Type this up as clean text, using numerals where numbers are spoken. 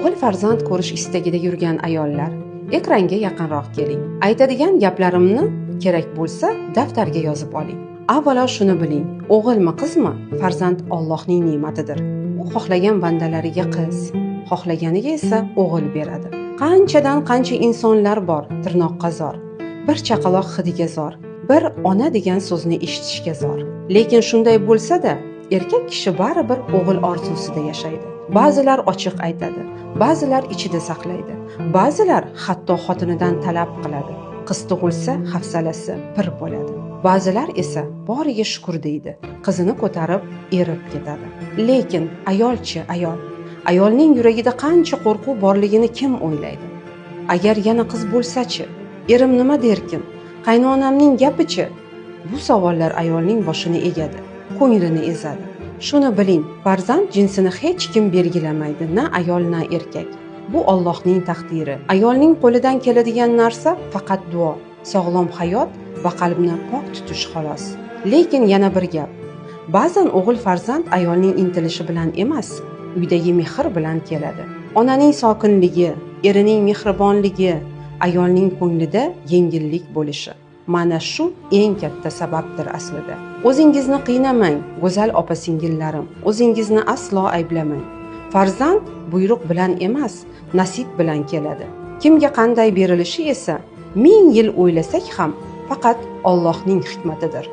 O'g'il farzand ko'rish istagida yurgan ayollar, ekranga yaqinroq keling. Aytadigan gaplarimni kerak bo'lsa daftarga yozib oling. Avvalo shuni biling, o'g'ilmi qizmi, farzand Allohning ne'matidir. U xohlagan bandalariga qiz, xohlaganiga esa o'g'il beradi. Qanchadan qancha insonlar bor tirnoqqa zor, bir chaqaloq hidiga zor, bir ona degan so'zni eshitishga zor. Lekin shunday bo'lsa-da, erkak kishi baribir o'g'il orzusida yashaydi. Ba'zilar ochiq aytadi, ba'zilar ichida saqlaydi, ba'zilar hatto xotinidan talab qiladi. Qiz tug'ilsa hafsalasi pir bo'ladi. Ba'zilar esa boriga shukr deydi, qizini ko'tarib erib ketadi. Lekin ayolchi, ayolning yuragida qancha qo'rquv borligini kim o'ylaydi? Agar yana qiz bo'lsa-chi, erim nima derkin? Qaynonamning gapi-chi? Bu savollar ayolning boshini egadi, ko'nglini ezadi. Shuni biling, farzand jinsini hech kim belgilamaydi, na ayol na erkak. Bu Allohning taqdiri. Ayolning qo'lidan keladigan narsa faqat duo, sog'lom hayot va qalbni pok tutish xolos. Lekin yana bir gap. Ba'zan o'g'il farzand ayolning intilishi bilan emas, uydagi mehr bilan keladi. Onaning sokinligi, erining mehribonligi, ayolning ko'nglida yengillik bo'lishi. Mana shu eng katta sababdir aslida. O'zingizni qiynamang, go'zal opa-singillarim, o'zingizni aslo ayblamang. Farzand buyruq bilan emas, nasib bilan keladi. Kimga qanday berilishi esa 1000 yil o'ylasak ham faqat Allohning hikmatidir.